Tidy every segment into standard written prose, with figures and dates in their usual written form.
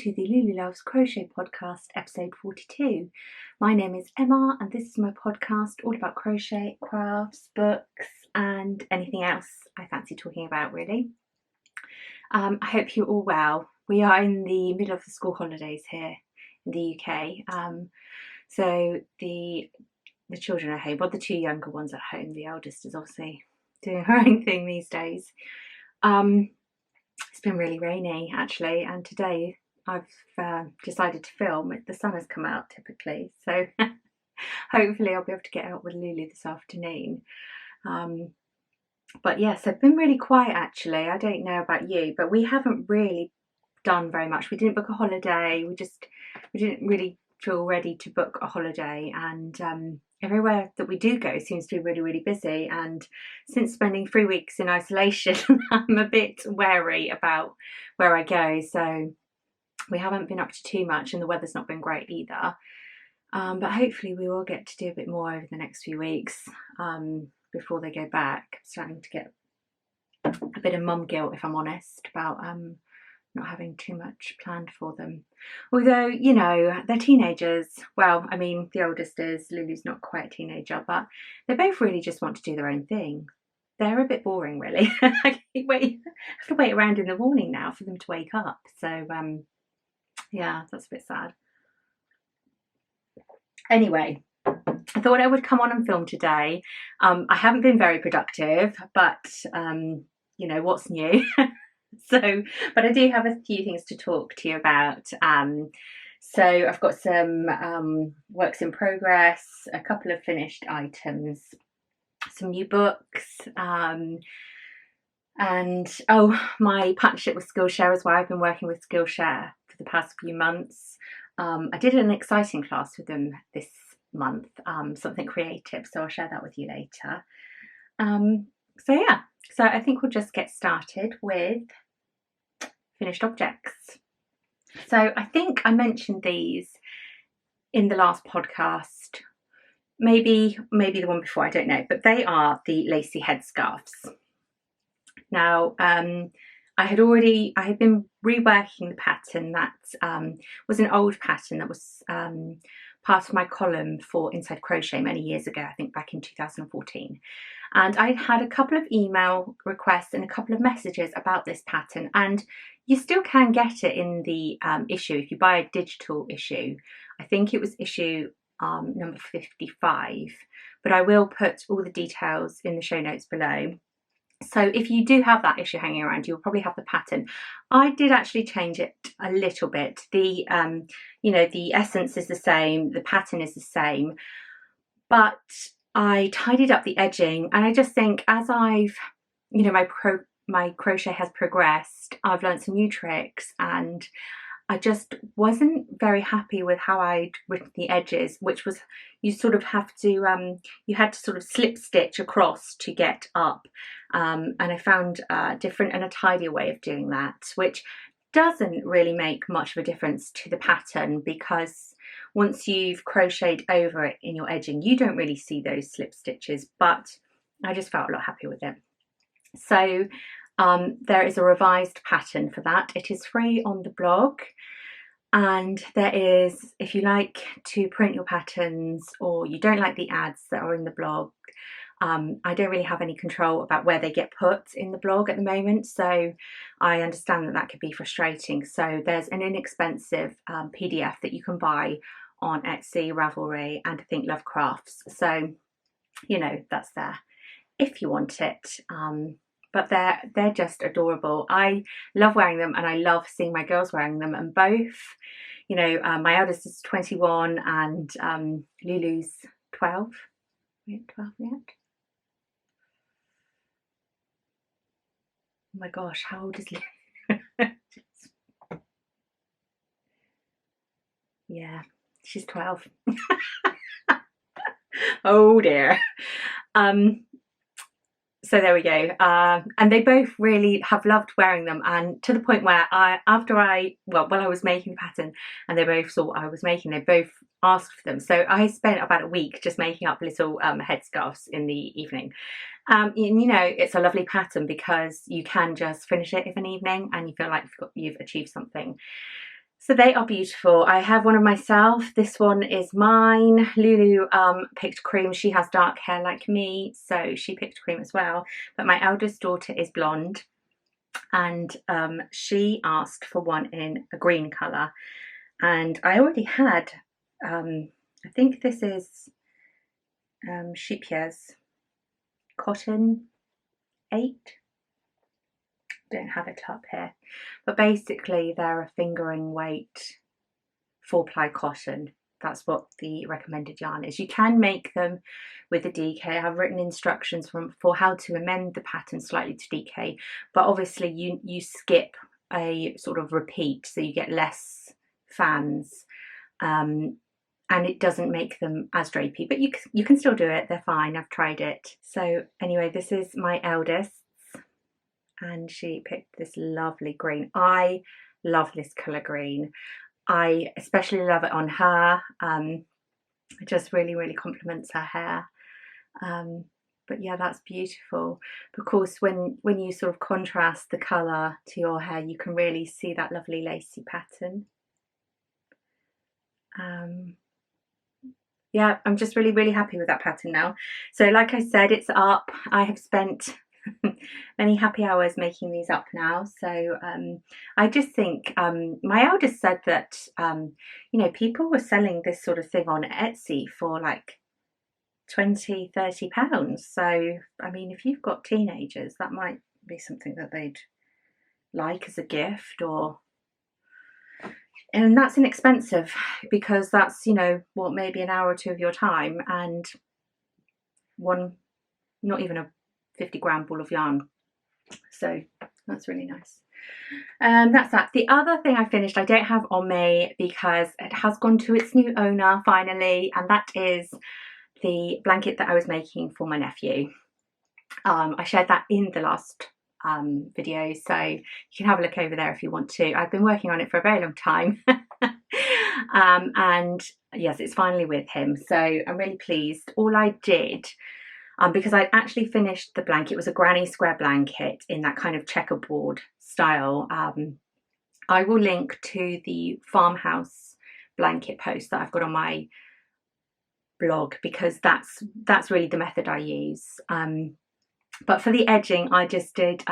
to the Lululoves Crochet Podcast, episode 42. My name is Emma and this is my podcast all about crochet, crafts, books and anything else I fancy talking about really. I hope you're all well. We are in the middle of the school holidays here in the UK. So the children are home, well the two younger ones at home. The eldest is obviously doing her own thing these days. It's been really rainy actually, and today I've decided to film. The sun has come out typically, so hopefully I'll be able to get out with Lulu this afternoon. But yes, I've been really quiet actually. I don't know about you, but we haven't really done very much. We didn't book a holiday. We didn't really feel ready to book a holiday, and everywhere that we do go seems to be really, really busy. And since spending 3 weeks in isolation, I'm a bit wary about where I go. So we haven't been up to too much, and the weather's not been great either. But hopefully we will get to do a bit more over the next few weeks before they go back. I'm starting to get a bit of mum guilt, if I'm honest, about not having too much planned for them. Although, you know, they're teenagers. Well, I mean, the oldest is, Lulu's not quite a teenager, but they both really just want to do their own thing. They're a bit boring, really. I have to wait around in the morning now for them to wake up. So, yeah, that's a bit sad. Anyway, I thought I would come on and film today. I haven't been very productive, but, you know, what's new? So, but I do have a few things to talk to you about. So I've got some works in progress, a couple of finished items, some new books, and oh, my partnership with Skillshare as well. I've been working with Skillshare for the past few months. I did an exciting class with them this month, something creative, so I'll share that with you later. So yeah, so I think we'll just get started with finished objects. So I think I mentioned these in the last podcast, maybe the one before, I don't know, but they are the Lacey headscarves. Now I had been reworking the pattern that was an old pattern that was part of my column for Inside Crochet many years ago, I think back in 2014. And I had a couple of email requests and a couple of messages about this pattern, and you still can get it in the issue if you buy a digital issue. I think it was issue number 55, but I will put all the details in the show notes below. So if you do have that issue hanging around, you'll probably have the pattern. I did actually change it a little bit. The you know, the essence is the same, the pattern is the same, but I tidied up the edging, and I just think as I've, you know, my crochet has progressed, I've learned some new tricks, and I just wasn't very happy with how I'd written the edges, which was, you sort of have to, you had to sort of slip stitch across to get up. And I found a different and a tidier way of doing that, which doesn't really make much of a difference to the pattern, because once you've crocheted over it in your edging, you don't really see those slip stitches, but I just felt a lot happier with it. So there is a revised pattern for that. It is free on the blog, and there is, if you like to print your patterns or you don't like the ads that are in the blog, I don't really have any control about where they get put in the blog at the moment, so I understand that that could be frustrating. So there's an inexpensive PDF that you can buy on Etsy, Ravelry, and I think Love Crafts. So, you know, that's there if you want it. But they're just adorable. I love wearing them, and I love seeing my girls wearing them. And both, you know, my eldest is 21 and Lulu's 12. Are we at 12 yet? Oh my gosh, how old is Lulu? Yeah, she's 12. Oh dear. So there we go. And they both really have loved wearing them, and to the point where while I was making the pattern and they both saw what I was making, they both asked for them. So I spent about a week just making up little headscarves in the evening. And you know, it's a lovely pattern because you can just finish it of an evening and you feel like you've achieved something. So they are beautiful. I have one of myself. This one is mine. Lulu picked cream. She has dark hair like me, so she picked cream as well. But my eldest daughter is blonde, and she asked for one in a green colour. And I already had, I think this is Sheepyear's Cotton 8. Don't have it up here, but basically they're a fingering weight 4-ply cotton. That's what the recommended yarn is. You can make them with a DK. I've written instructions for how to amend the pattern slightly to DK, but obviously you skip a sort of repeat, so you get less fans, and it doesn't make them as drapey, but you can still do it. They're fine. I've tried it. So anyway, this is my eldest, and she picked this lovely green. I love this colour green. I especially love it on her. It just really complements her hair. But yeah, that's beautiful. Of course, when you sort of contrast the colour to your hair, you can really see that lovely lacy pattern. Yeah, I'm just really happy with that pattern now. So like I said, it's up. I have spent many happy hours making these up now. So I just think my eldest said that you know, people were selling this sort of thing on Etsy for like 20-30 pounds. So I mean, if you've got teenagers, that might be something that they'd like as a gift, and that's inexpensive, because that's, you know, what, maybe an hour or two of your time, and one, not even a 50-gram ball of yarn. So that's really nice. That's that. The other thing I finished, I don't have on me because it has gone to its new owner finally, and that is the blanket that I was making for my nephew. I shared that in the last video, so you can have a look over there if you want to. I've been working on it for a very long time. And yes, it's finally with him, so I'm really pleased. All I did, because I'd actually finished the blanket, it was a granny square blanket in that kind of checkerboard style. I will link to the farmhouse blanket post that I've got on my blog, because that's really the method I use. But for the edging, I just did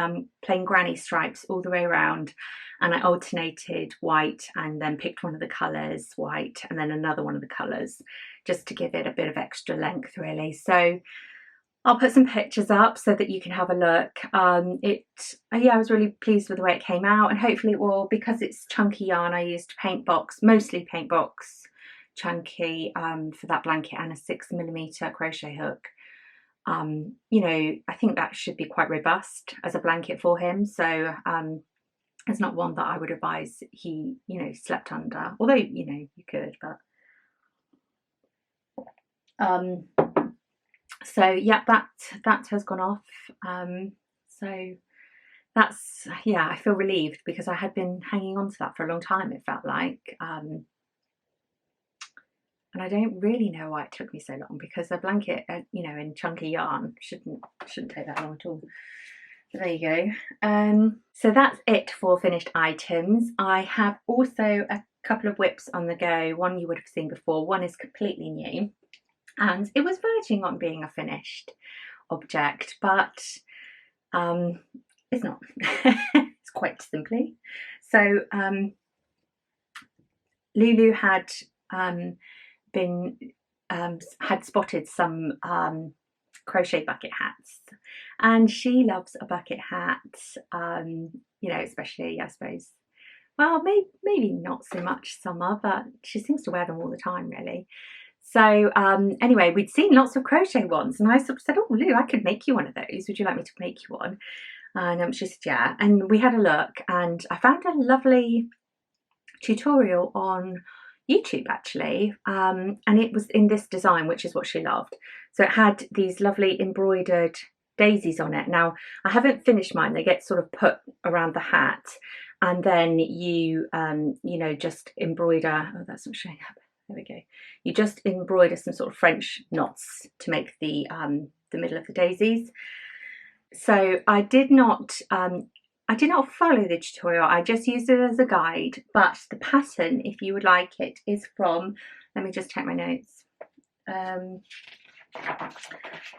plain granny stripes all the way around, and I alternated white and then picked one of the colours, white, and then another one of the colours, just to give it a bit of extra length really. So I'll put some pictures up so that you can have a look. Yeah, I was really pleased with the way it came out, and hopefully it will, because it's chunky yarn. I used paint box, mostly paint box chunky, for that blanket, and a 6mm crochet hook. You know, I think that should be quite robust as a blanket for him. So it's not one that I would advise he, you know, slept under, although, you know, you could, but so yeah, that has gone off. So that's, yeah, I feel relieved, because I had been hanging on to that for a long time, it felt like. And I don't really know why it took me so long, because a blanket, you know, in chunky yarn shouldn't take that long at all. But there you go. So that's it for finished items. I have also a couple of whips on the go. One you would have seen before, one is completely new, and it was verging on being a finished object, but it's not. It's quite simply. So Lulu had had spotted some crochet bucket hats, and she loves a bucket hat, you know, especially, I suppose, well, maybe not so much summer, but she seems to wear them all the time really. So anyway, we'd seen lots of crochet ones, and I sort of said, oh Lou, I could make you one of those, would you like me to make you one? And she said yeah, and we had a look, and I found a lovely tutorial on YouTube actually, and it was in this design, which is what she loved. So it had these lovely embroidered daisies on it. Now I haven't finished mine, they get sort of put around the hat, and then you you know, just embroider, oh that's not showing up, there we go, you just embroider some sort of French knots to make the middle of the daisies. So I did not I did not follow the tutorial, I just used it as a guide, but the pattern, if you would like it, is from, let me just check my notes.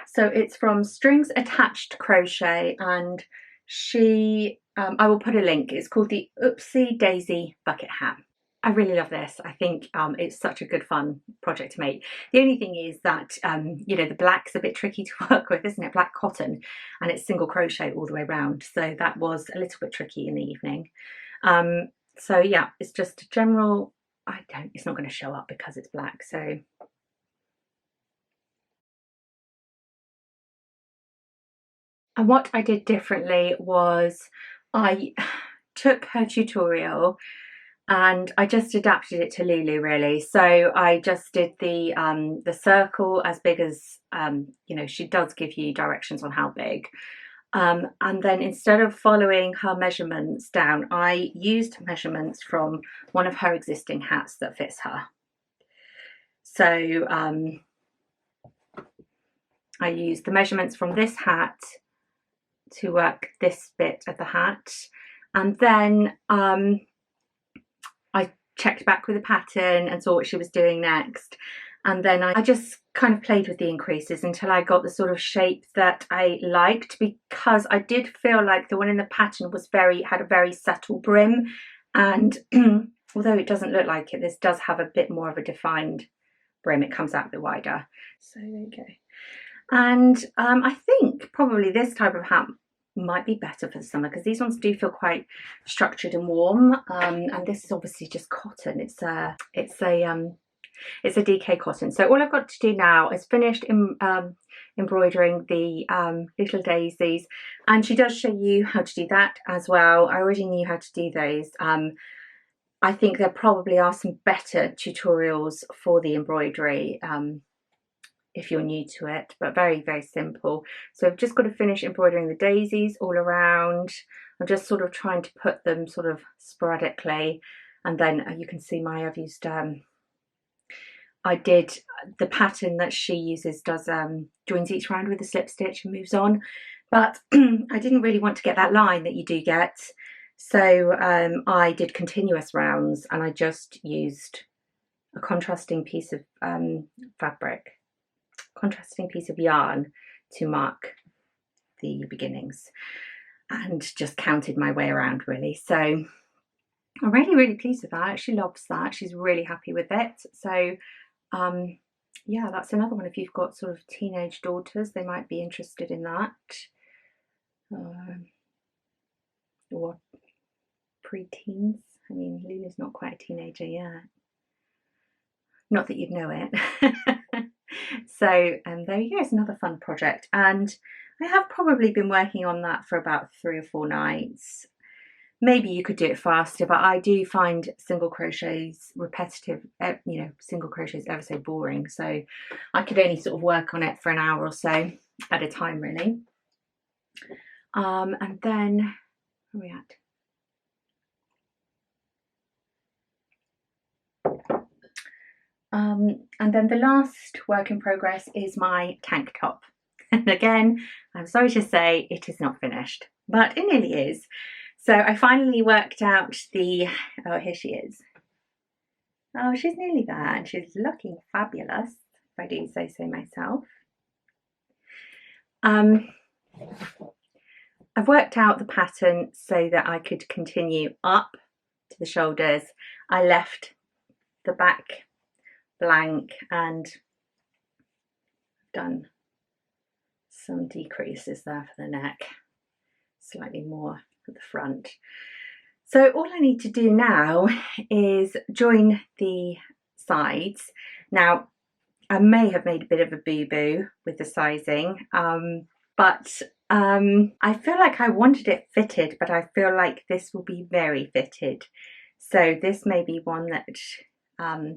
So it's from Strings Attached Crochet, and she, I will put a link, it's called the Oopsie Daisy Bucket Hat. I really love this. I think it's such a good fun project to make. The only thing is that, you know, the black's a bit tricky to work with, isn't it? Black cotton, and it's single crochet all the way around. So that was a little bit tricky in the evening. So yeah, it's just a general, it's not going to show up because it's black. So and what I did differently was I took her tutorial and I just adapted it to Lulu, really. So I just did the circle as big as, you know, she does give you directions on how big. And then instead of following her measurements down, I used measurements from one of her existing hats that fits her. So I used the measurements from this hat to work this bit of the hat. And then I checked back with the pattern and saw what she was doing next, and then I just kind of played with the increases until I got the sort of shape that I liked, because I did feel like the one in the pattern was had a very subtle brim, and although it doesn't look like it, this does have a bit more of a defined brim. It comes out a bit wider. So there you go. And I think probably this type of hat might be better for the summer, because these ones do feel quite structured and warm, and this is obviously just cotton. It's a DK cotton. So all I've got to do now is finished embroidering the little daisies, and she does show you how to do that as well. I already knew how to do those. I think there probably are some better tutorials for the embroidery if you're new to it, but very, very simple. So I've just got to finish embroidering the daisies all around. I'm just sort of trying to put them sort of sporadically, and then you can see I've used I did the pattern that she uses, does joins each round with a slip stitch and moves on, but I didn't really want to get that line that you do get, so I did continuous rounds, and I just used a contrasting piece of contrasting piece of yarn to mark the beginnings, and just counted my way around, really. So I'm really, really pleased with that. She loves that. She's really happy with it. So yeah, that's another one. If you've got sort of teenage daughters, they might be interested in that, or pre-teens. I mean, Lulu's not quite a teenager yet, not that you'd know it. So there you go, it's another fun project, and I have probably been working on that for about 3 or 4 nights. Maybe you could do it faster, but I do find single crochets repetitive, you know, single crochets ever so boring, so I could only sort of work on it for an hour or so at a time, really. And then, where are we at? And then the last work in progress is my tank top. And again, I'm sorry to say it is not finished, but it nearly is. So I finally worked out oh, here she is. Oh, she's nearly there, and she's looking fabulous, if I do say so myself. I've worked out the pattern so that I could continue up to the shoulders. I left the back blank and done some decreases there for the neck, slightly more at the front. So all I need to do now is join the sides. Now, I may have made a bit of a boo-boo with the sizing, but I feel like I wanted it fitted, but I feel like this will be very fitted. So this may be one that I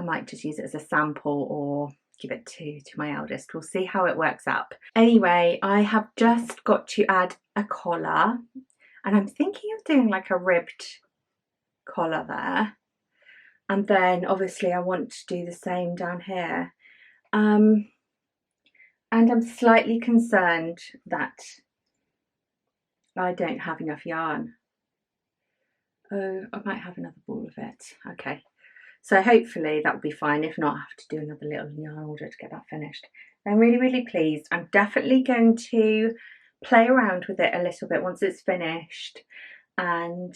might just use it as a sample or give it to my eldest. We'll see how it works up. Anyway, I have just got to add a collar, and I'm thinking of doing like a ribbed collar there. And then obviously I want to do the same down here. And I'm slightly concerned that I don't have enough yarn. Oh, I might have another ball of it. Okay, so hopefully that will be fine. If not, I have to do another little yarn order to get that finished. I'm really, really pleased. I'm definitely going to play around with it a little bit once it's finished, and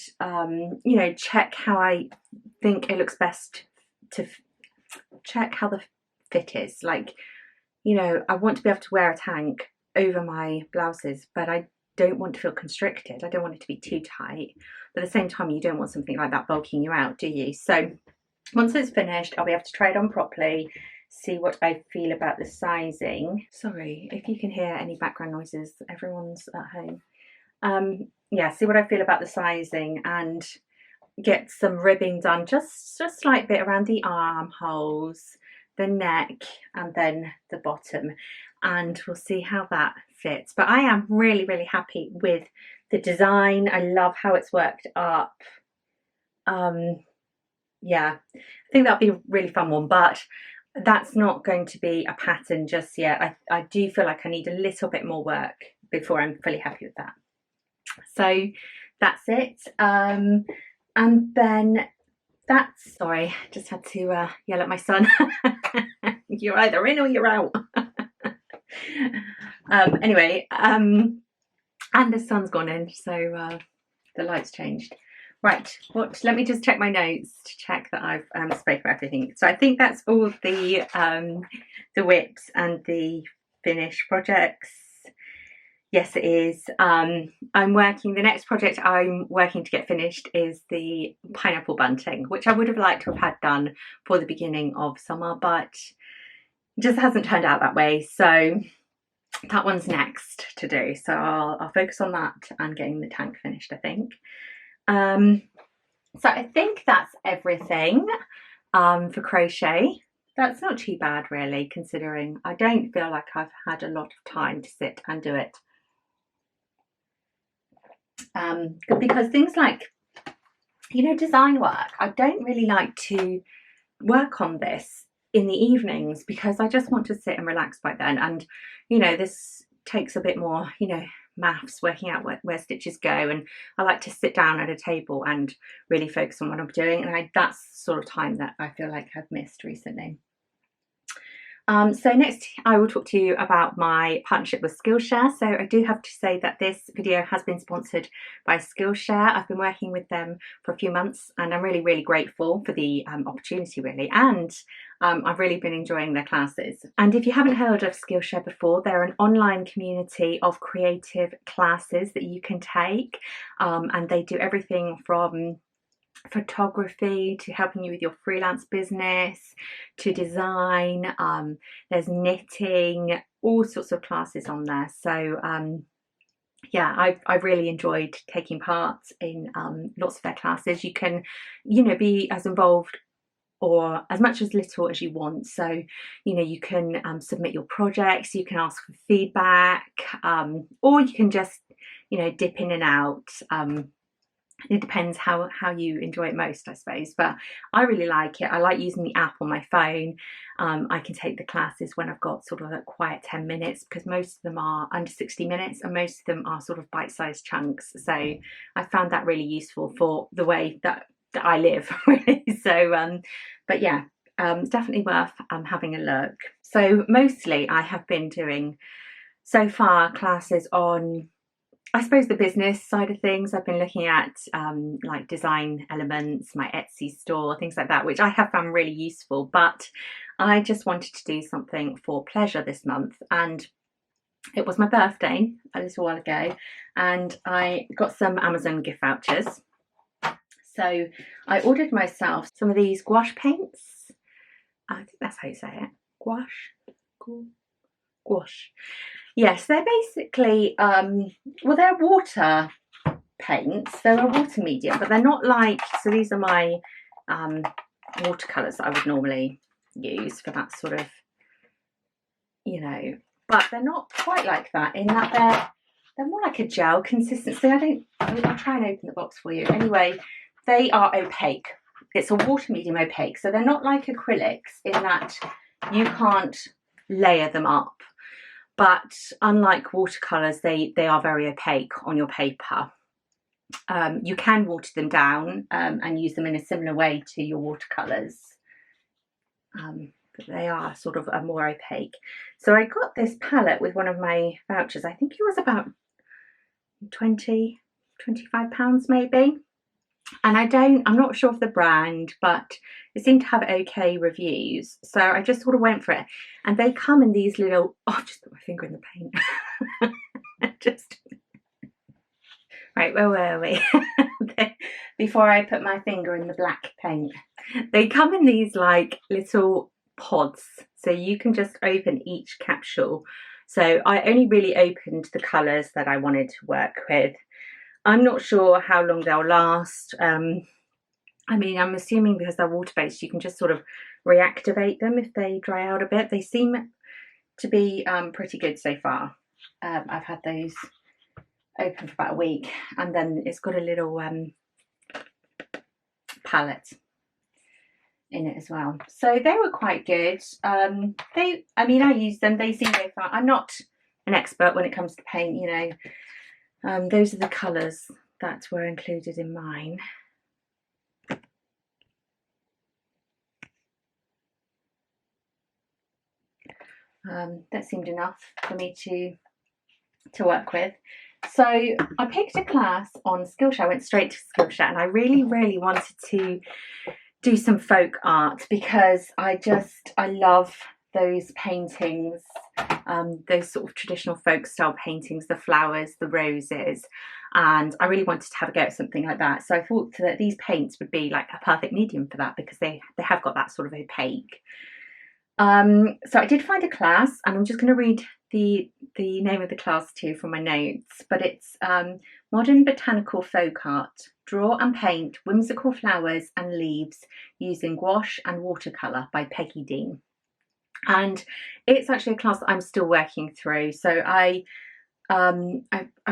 you know, check how I think it looks best, to check how the fit is. Like, you know, I want to be able to wear a tank over my blouses, but I don't want to feel constricted. I don't want it to be too tight, but at the same time you don't want something like that bulking you out, do you? So once it's finished, I'll be able to try it on properly, see what I feel about the sizing. Sorry if you can hear any background noises, everyone's at home. Yeah, see what I feel about the sizing and get some ribbing done, just a slight bit around the armholes, the neck, and then the bottom, and we'll see how that fits. But I am really, really happy with the design. I love how it's worked up. Yeah, I think that'll be a really fun one, but that's not going to be a pattern just yet. I do feel like I need a little bit more work before I'm fully happy with that. So that's it. And then that's, sorry, just had to yell at my son. You're either in or you're out. Anyway, and the sun's gone in, so the light's changed. Right, let me just check my notes to check that I've spoken about everything. So I think that's all the whips and the finished projects. Yes, it is. The next project I'm working to get finished is the pineapple bunting, which I would have liked to have had done for the beginning of summer, but it just hasn't turned out that way. So that one's next to do. So I'll focus on that and getting the tank finished, I think. So I think that's everything for crochet. That's not too bad really, considering I don't feel like I've had a lot of time to sit and do it. Because things like, you know, design work, I don't really like to work on this in the evenings because I just want to sit and relax by then. And, you know, this takes a bit more, you know, maths, working out where stitches go, and I like to sit down at a table and really focus on what I'm doing, and that's sort of time that I feel like I've missed recently. So next I will talk to you about my partnership with Skillshare. So I do have to say that this video has been sponsored by Skillshare. I've been working with them for a few months and I'm really, really grateful for the opportunity really, and I've really been enjoying their classes. And if you haven't heard of Skillshare before, they're an online community of creative classes that you can take, and they do everything from photography to helping you with your freelance business to design. There's knitting, all sorts of classes on there. So yeah, I've really enjoyed taking part in lots of their classes. You can, you know, be as involved or as much as little as you want. So, you know, you can submit your projects, you can ask for feedback, or you can just, you know, dip in and out. It depends how you enjoy it most, I suppose, but I really like it. I like using the app on my phone. I can take the classes when I've got sort of a quiet 10 minutes because most of them are under 60 minutes and most of them are sort of bite-sized chunks. So I found that really useful for the way that I live, really. So, but yeah, definitely worth having a look. So mostly I have been doing so far classes on, I suppose, the business side of things. I've been looking at like design elements, my Etsy store, things like that, which I have found really useful. But I just wanted to do something for pleasure this month, and it was my birthday a little while ago, and I got some Amazon gift vouchers. So I ordered myself some of these gouache paints. I think that's how you say it. Gouache. Yes, they're basically, well, they're water paints. They're a water medium, but they're not like, so these are my watercolours that I would normally use for that sort of, you know, but they're not quite like that in that they're more like a gel consistency. I'll try and open the box for you. Anyway, they are opaque. It's a water medium opaque, so they're not like acrylics in that you can't layer them up. but unlike watercolours, they are very opaque on your paper. You can water them down and use them in a similar way to your watercolours, but they are sort of more opaque. So I got this palette with one of my vouchers. I think it was about £25 maybe. And I'm not sure of the brand, but it seemed to have okay reviews. So I just sort of went for it. And they come in these little, oh, I've just put my finger in the paint. Just, right, where were we? Before I put my finger in the black paint. They come in these like little pods. So you can just open each capsule. So I only really opened the colours that I wanted to work with. I'm not sure how long they'll last. I mean, I'm assuming because they're water-based, you can just sort of reactivate them if they dry out a bit. They seem to be pretty good so far. I've had those open for about a week, and then it's got a little palette in it as well. So they were quite good. I mean, I used them. They seem very fun. I'm not an expert when it comes to paint, you know. Those are the colours that were included in mine. That seemed enough for me to work with. So I picked a class on Skillshare. I went straight to Skillshare, and I really wanted to do some folk art because I love those paintings, those sort of traditional folk style paintings, the flowers, the roses, and I really wanted to have a go at something like that. So I thought that these paints would be like a perfect medium for that because they have got that sort of opaque. So I did find a class, and I'm just going to read the name of the class too from my notes, but it's Modern Botanical Folk Art. Draw and paint whimsical flowers and leaves using gouache and watercolour by Peggy Dean. And it's actually a class that I'm still working through. So I've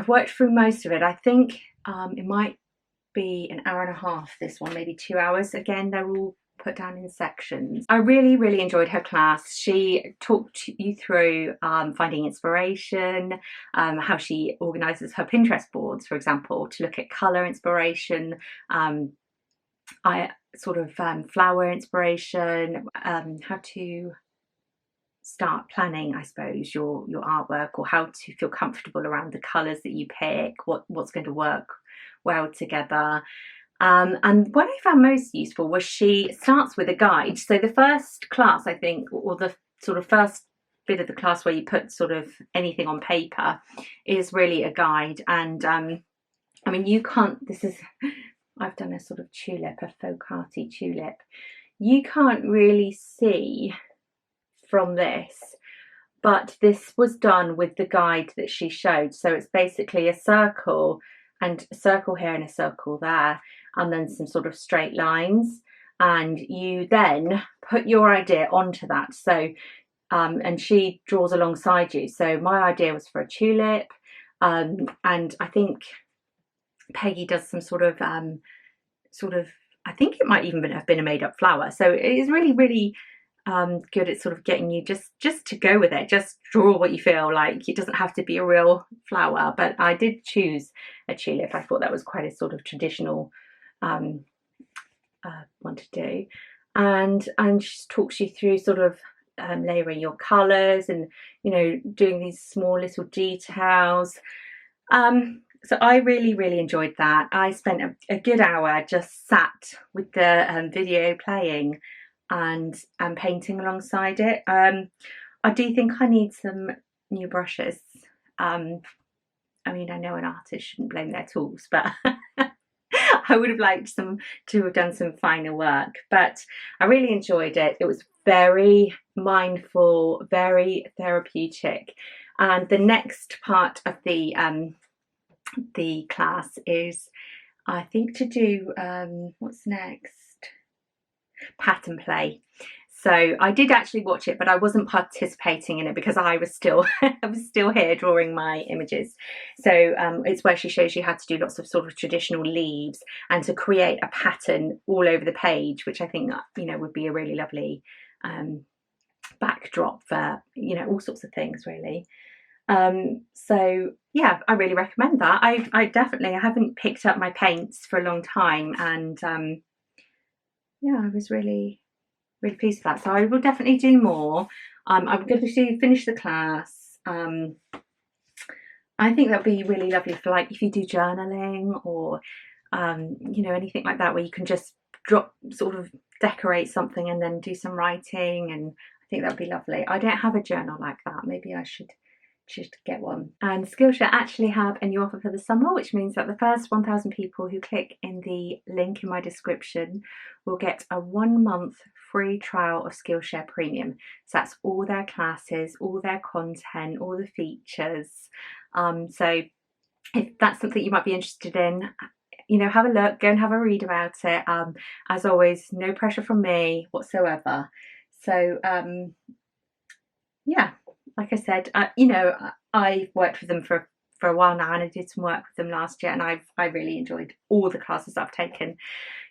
worked through most of it. I think it might be an hour and a half, this one, maybe 2 hours. Again, they're all put down in sections. I really enjoyed her class. She talked you through finding inspiration, how she organises her Pinterest boards, for example, to look at colour inspiration, flower inspiration, how to start planning, I suppose, your artwork, or how to feel comfortable around the colours that you pick, what's going to work well together. And what I found most useful was she starts with a guide. So the first class, I think, or the sort of first bit of the class where you put sort of anything on paper, is really a guide. And I mean, you can't, I've done a sort of tulip, a folk arty tulip. You can't really see from this, but this was done with the guide that she showed. So it's basically a circle, and a circle here and a circle there, and then some sort of straight lines, and you then put your idea onto that. So and she draws alongside you. So my idea was for a tulip, and I think Peggy does some sort of I think it might even have been a made-up flower. So it is really good at sort of getting you just to go with it. Just draw what you feel like. It doesn't have to be a real flower, but I did choose a tulip. I thought that was quite a sort of traditional one to do, and she talks you through sort of layering your colours and, you know, doing these small little details. So I really enjoyed that. I spent a good hour just sat with the video playing and painting alongside it. I do think I need some new brushes. I mean, I know an artist shouldn't blame their tools, but I would have liked to have done some finer work. But I really enjoyed it. It was very mindful, very therapeutic. And the next part of the class is, I think, to do what's next? Pattern play. So I did actually watch it, but I wasn't participating in it because I was still here drawing my images. So it's where she shows you how to do lots of sort of traditional leaves and to create a pattern all over the page, which I think, you know, would be a really lovely backdrop for, you know, all sorts of things really. So yeah, I really recommend that. I haven't picked up my paints for a long time, and yeah, I was really pleased with that. So I will definitely do more. I'm going to finish the class. I think that'd be really lovely for, like, if you do journaling or you know, anything like that, where you can just sort of decorate something and then do some writing, and I think that'd be lovely. I don't have a journal like that. Maybe I should get one. And Skillshare actually have a new offer for the summer, which means that the first 1,000 people who click in the link in my description will get a 1 month free trial of Skillshare Premium. So that's all their classes, all their content, all the features. So if that's something you might be interested in, you know, have a look, go and have a read about it. As always, no pressure from me whatsoever. So yeah, like I said, you know, I've worked with them for a while now, and I did some work with them last year, and I really enjoyed all the classes I've taken,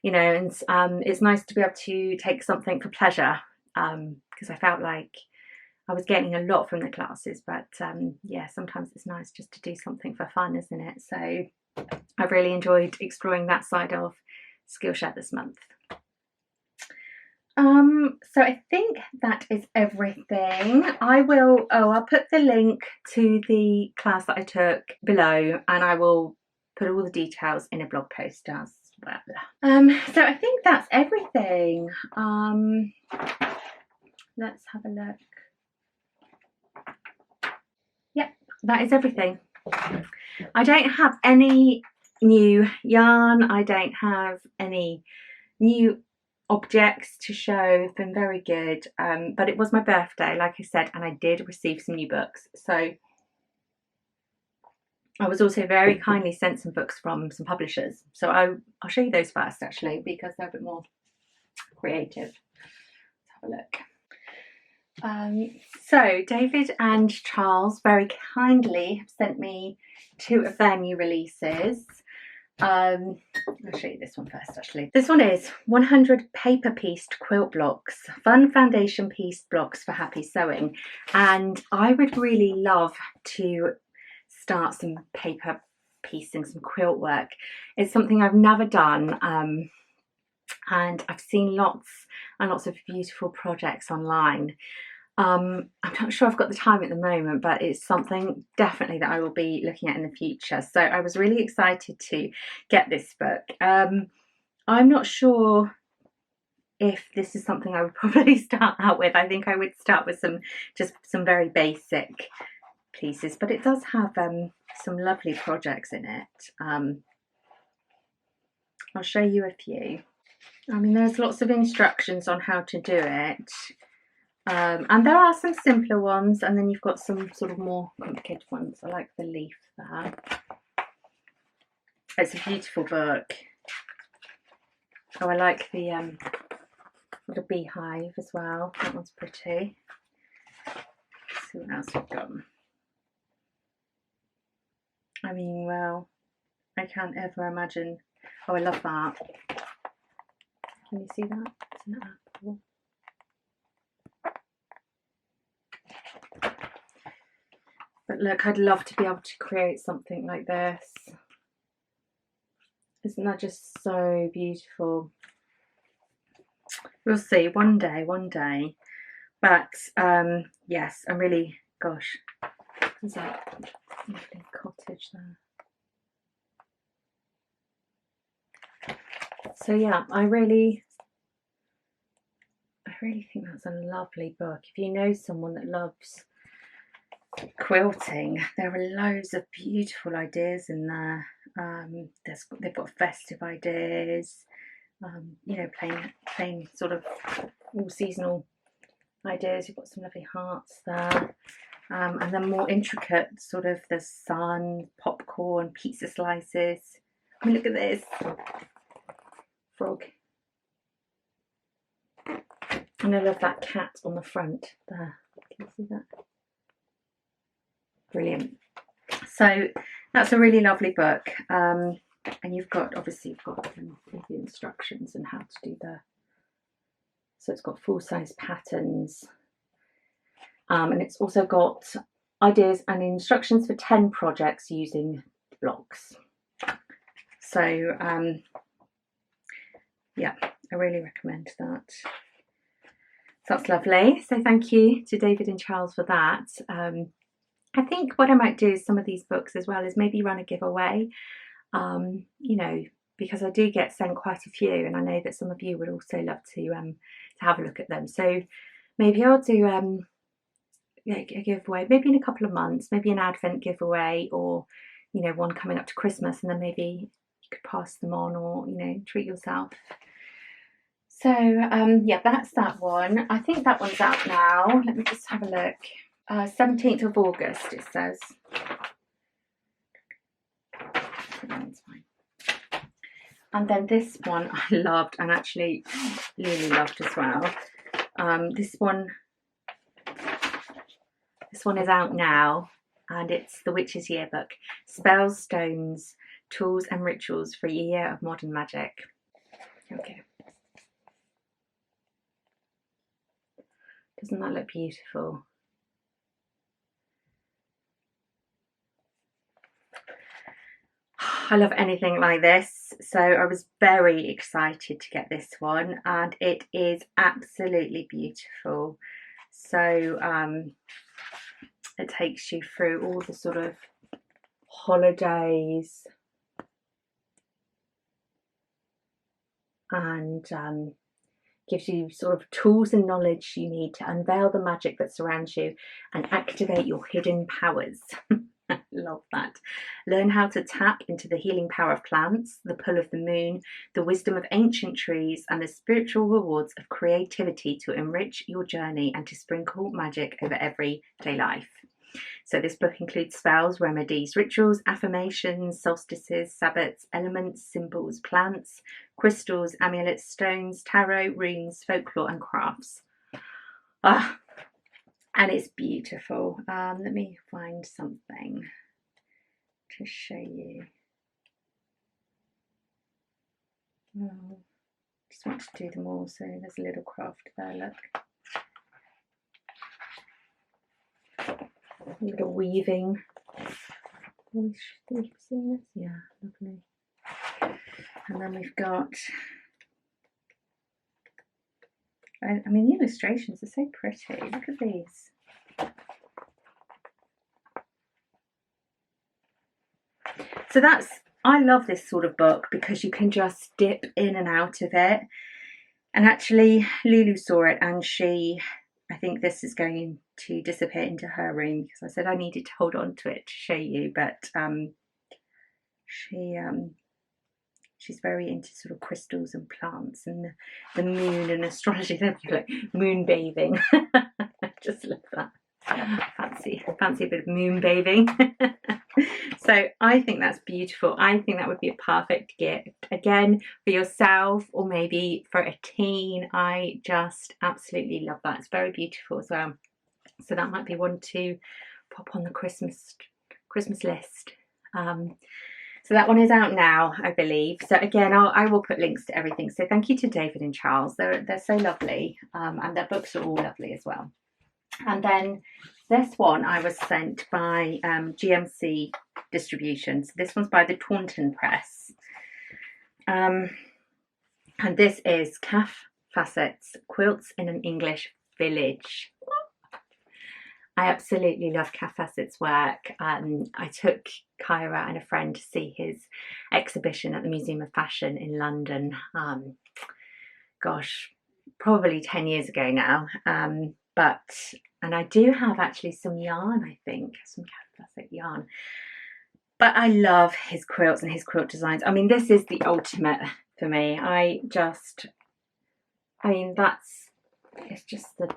you know, and it's nice to be able to take something for pleasure, because I felt like I was getting a lot from the classes, but yeah, sometimes it's nice just to do something for fun, isn't it? So I've really enjoyed exploring that side of Skillshare this month. So I think that is everything. I'll put the link to the class that I took below, and I will put all the details in a blog post as well. So I think that's everything. Let's have a look. Yep, that is everything. I don't have any new yarn. I don't have any new objects to show. Have been very good, but it was my birthday, like I said, and I did receive some new books. So I was also very kindly sent some books from some publishers. So I'll show you those first, actually, because they're a bit more creative. Let's have a look. So David and Charles very kindly have sent me 2 of their new releases. I'll show you this one first, actually. This one is 100 paper pieced quilt blocks, fun foundation piece blocks for happy sewing. And I would really love to start some paper piecing, some quilt work. It's something I've never done, and I've seen lots and lots of beautiful projects online. I'm not sure I've got the time at the moment, but it's something definitely that I will be looking at in the future. So I was really excited to get this book. I'm not sure if this is something I would probably start out with. I think I would start with some very basic pieces, but it does have some lovely projects in it. I'll show you a few. I mean, there's lots of instructions on how to do it. And there are some simpler ones, and then you've got some sort of more complicated ones. I like the leaf there. It's a beautiful book. Oh, I like the little beehive as well. That one's pretty. Let's see what else we've got. I mean, well, I can't ever imagine. Oh, I love that. Can you see that? It's an apple. But look, I'd love to be able to create something like this. Isn't that just so beautiful? We'll see, one day. But yes, I'm really, gosh, there's that lovely cottage there. So yeah, I really think that's a lovely book. If you know someone that loves quilting, there are loads of beautiful ideas in there. They've got festive ideas, you know, plain sort of all seasonal ideas. You've got some lovely hearts there, and then more intricate, sort of the sun, popcorn, pizza slices. I mean, look at this frog. And I love that cat on the front there. Can you see that? Brilliant. So that's a really lovely book, and obviously you've got the instructions and how to do so it's got full-size patterns, and it's also got ideas and instructions for 10 projects using blocks. So yeah, I really recommend that. So that's lovely. So thank you to David and Charles for that. I think what I might do is some of these books as well is maybe run a giveaway, you know, because I do get sent quite a few, and I know that some of you would also love to have a look at them. So maybe I'll do a giveaway, maybe in a couple of months, maybe an Advent giveaway, or you know, one coming up to Christmas, and then maybe you could pass them on, or you know, treat yourself. So yeah, that's that one. I think that one's out now. Let me just have a look. 17th of August it says. That's fine. And then this one I loved, and actually Lulu loved as well. This one is out now, and it's The Witch's Yearbook: Spells, Stones, Tools and Rituals for a Year of Modern Magic. Okay. Doesn't that look beautiful? I love anything like this, so I was very excited to get this one, and it is absolutely beautiful. So it takes you through all the sort of holidays and gives you sort of tools and knowledge you need to unveil the magic that surrounds you and activate your hidden powers. Love that. Learn how to tap into the healing power of plants, the pull of the moon, the wisdom of ancient trees, and the spiritual rewards of creativity to enrich your journey and to sprinkle magic over everyday life. So this book includes spells, remedies, rituals, affirmations, solstices, sabbats, elements, symbols, plants, crystals, amulets, stones, tarot, runes, folklore and crafts. And it's beautiful. Let me find something to show you. Oh, just want to do them all. So there's a little craft there, look. A little weaving. Oh, should we see this? Yeah, lovely. And then we've got, I mean, the illustrations are so pretty. Look at these. So I love this sort of book because you can just dip in and out of it. And actually, Lulu saw it, and I think this is going to disappear into her room because I said I needed to hold on to it to show you, but she's very into sort of crystals and plants and the moon and astrology. They're like moon bathing. Just love that. Fancy a bit of moon bathing. So I think that's beautiful. I think that would be a perfect gift, again, for yourself or maybe for a teen. I just absolutely love that. It's very beautiful as well. So that might be one to pop on the Christmas list. So that one is out now, I believe. So again, I will put links to everything. So thank you to David and Charles. They're so lovely, and their books are all lovely as well. And then this one I was sent by GMC Distribution. So this one's by the Taunton Press. And this is Caf Clefs, Quilts in an English Village. I absolutely love Caf Clefs' work. I took Kyra and a friend to see his exhibition at the Museum of Fashion in London. Gosh, probably 10 years ago now. And I do have actually some yarn, I think, some Caf Clefs yarn. But I love his quilts and his quilt designs. I mean, this is the ultimate for me. It's just the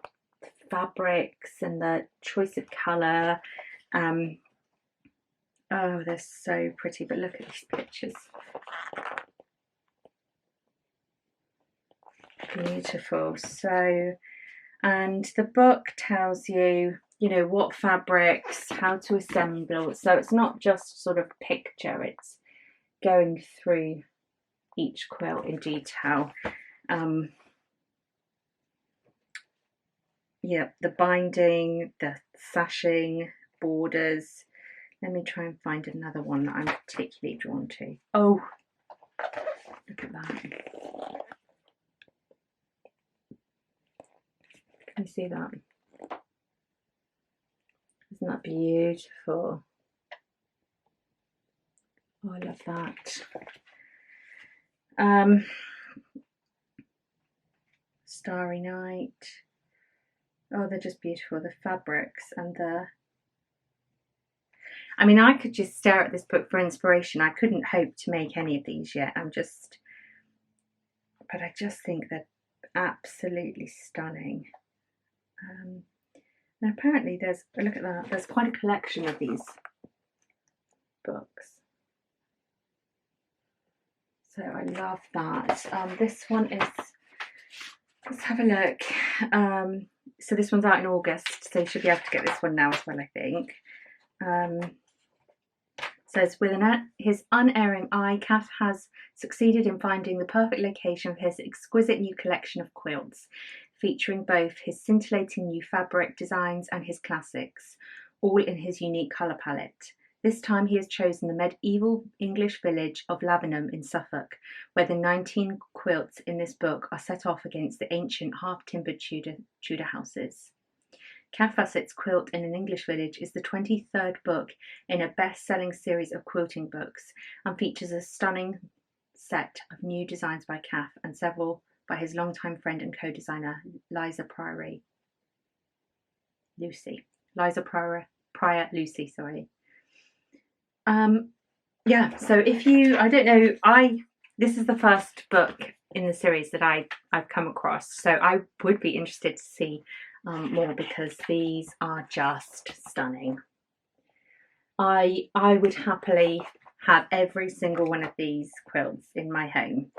fabrics and the choice of colour. Oh, they're so pretty, but look at these pictures. Beautiful. So, and the book tells you, you know, what fabrics, how to assemble. So it's not just sort of picture, it's going through each quilt in detail. yeah, the binding, the sashing, borders. Let me try and find another one that I'm particularly drawn to. Oh, look at that. Can you see that? Isn't that beautiful? Oh, I love that. Starry Night. Oh, they're just beautiful. The fabrics and the... I mean, I could just stare at this book for inspiration. I couldn't hope to make any of these yet. But I just think they're absolutely stunning. And apparently there's, look at that, there's quite a collection of these books. So I love that. This one is, let's have a look. So this one's out in August, so you should be able to get this one now as well, I think. Says, with his unerring eye, Caf has succeeded in finding the perfect location for his exquisite new collection of quilts, featuring both his scintillating new fabric designs and his classics, all in his unique colour palette. This time he has chosen the medieval English village of Lavenham in Suffolk, where the 19 quilts in this book are set off against the ancient half-timbered Tudor houses. Caf Clefs' Quilt in an English Village is the 23rd book in a best-selling series of quilting books and features a stunning set of new designs by Caf and several by his longtime friend and co-designer Liza Pryor Lucy, sorry. Yeah, so if you, I don't know, this is the first book in the series that I've come across, so I would be interested to see more, because these are just stunning. I would happily have every single one of these quilts in my home.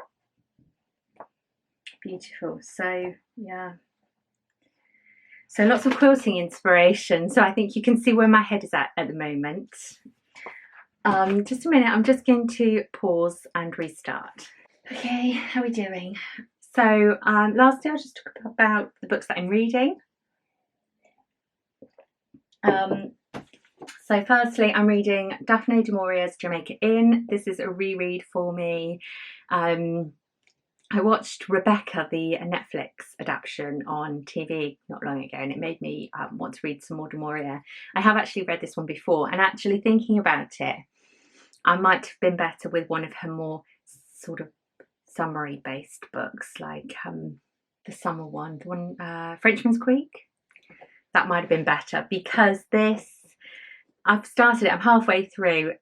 Beautiful. So yeah, so lots of quilting inspiration. So I think you can see where my head is at the moment. Just a minute, I'm just going to pause and restart. Okay, how are we doing? So lastly, I'll just talk about the books that I'm reading. So firstly, I'm reading Daphne du Maurier's Jamaica Inn. This is a reread for me. I watched Rebecca, the Netflix adaptation, on TV not long ago, and it made me want to read some more du Maurier. I have actually read this one before, and actually thinking about it, I might have been better with one of her more sort of summary based books, like the summer one, the one Frenchman's Creek. That might have been better, because this, I've started it, I'm halfway through,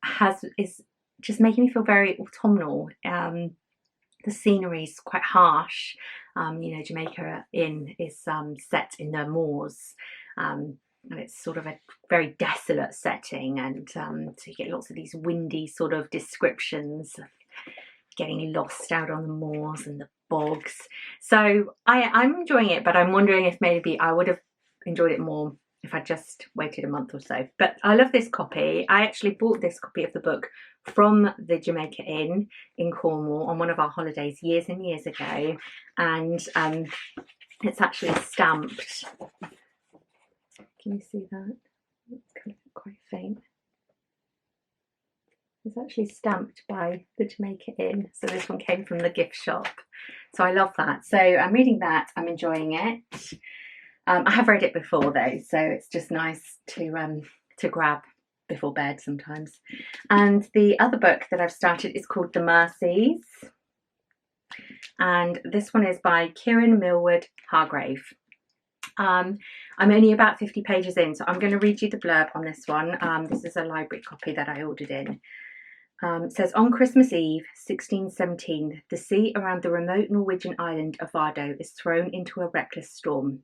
is just making me feel very autumnal. The scenery is quite harsh. You know, Jamaica Inn is set in the moors, and it's sort of a very desolate setting, and so you get lots of these windy sort of descriptions of getting lost out on the moors and the bogs. So I'm enjoying it, but I'm wondering if maybe I would have enjoyed it more if I just waited a month or so. But I love this copy. I actually bought this copy of the book from the Jamaica Inn in Cornwall on one of our holidays years and years ago, and it's actually stamped. Can you see that? It's kind of quite faint. It's actually stamped by the Jamaica Inn, so this one came from the gift shop. So I love that. So I'm reading that, I'm enjoying it. I have read it before though, so it's just nice to grab before bed sometimes. And the other book that I've started is called The Mercies, and this one is by Kieran Millward Hargrave. I'm only about 50 pages in, so I'm going to read you the blurb on this one. This is a library copy that I ordered in. It says, on Christmas Eve, 1617, the sea around the remote Norwegian island of Vardo is thrown into a reckless storm.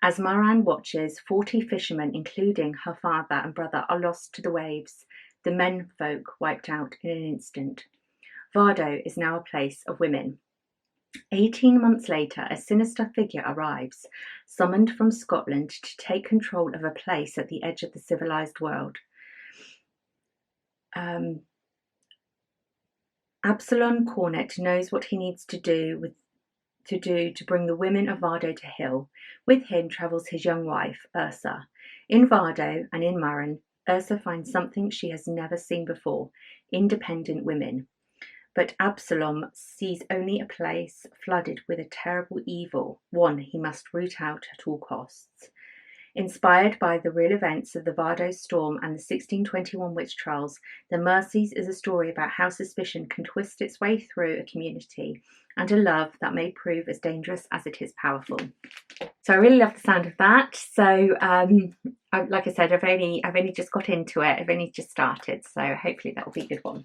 As Maran watches, 40 fishermen, including her father and brother, are lost to the waves, the menfolk wiped out in an instant. Vardo is now a place of women. 18 months later, a sinister figure arrives, summoned from Scotland to take control of a place at the edge of the civilized world. Absalom Cornet knows what he needs to do with to do to bring the women of Vardo to heel. With him travels his young wife, Ursa. In Vardo and in Murren, Ursa finds something she has never seen before: independent women. But Absalom sees only a place flooded with a terrible evil, one he must root out at all costs. Inspired by the real events of the Vardo storm and the 1621 witch trials, The Mercies is a story about how suspicion can twist its way through a community and a love that may prove as dangerous as it is powerful. So I really love the sound of that. So like I said, I've only just got into it. I've only just started, so hopefully that will be a good one.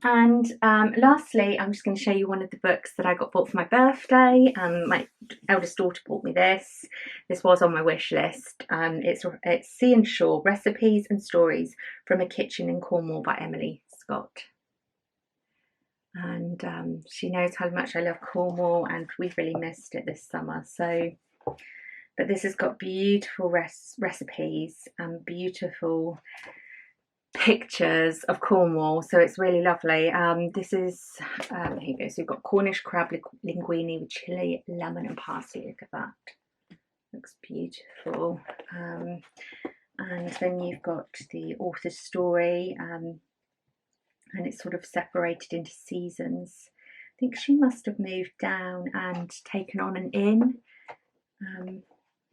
And lastly, I'm just going to show you one of the books that I got bought for my birthday. My eldest daughter bought me this. This was on my wish list. It's Sea and Shore, Recipes and Stories from a Kitchen in Cornwall by Emily Scott. And she knows how much I love Cornwall, and we've really missed it this summer. So, but this has got beautiful recipes and beautiful pictures of Cornwall, so it's really lovely. This is here you go. So we've got Cornish crab linguine with chilli, lemon and parsley. Look at that, looks beautiful. And then you've got the author's story, and it's sort of separated into seasons. I think she must have moved down and taken on an inn,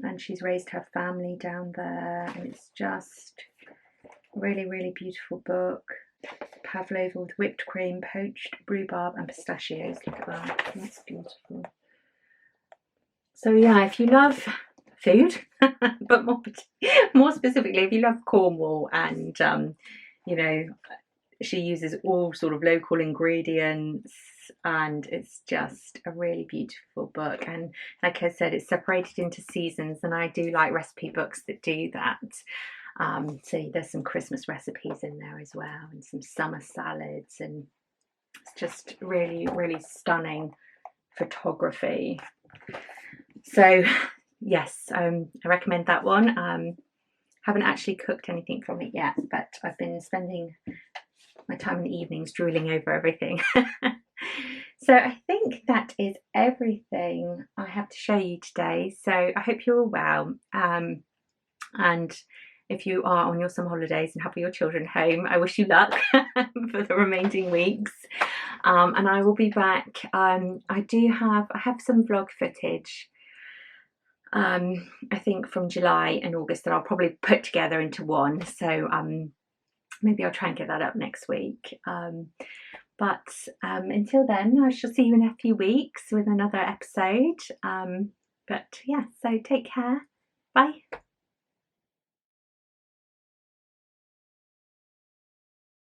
and she's raised her family down there, and it's just really beautiful book. Pavlova with whipped cream, poached rhubarb and pistachios. Look at that, that's beautiful. So yeah, if you love food but more specifically if you love Cornwall, and you know, she uses all sort of local ingredients, and it's just a really beautiful book. And like I said, it's separated into seasons, and I do like recipe books that do that. So there's some Christmas recipes in there as well, and some summer salads, and it's just really stunning photography. So yes, I recommend that one. Haven't actually cooked anything from it yet, but I've been spending my time in the evenings drooling over everything. So I think that is everything I have to show you today. So I hope you're all well, and if you are on your summer holidays and have your children home, I wish you luck for the remaining weeks. And I will be back. I have some vlog footage, I think from July and August, that I'll probably put together into one. So maybe I'll try and get that up next week. But until then, I shall see you in a few weeks with another episode. But yeah, so take care. Bye.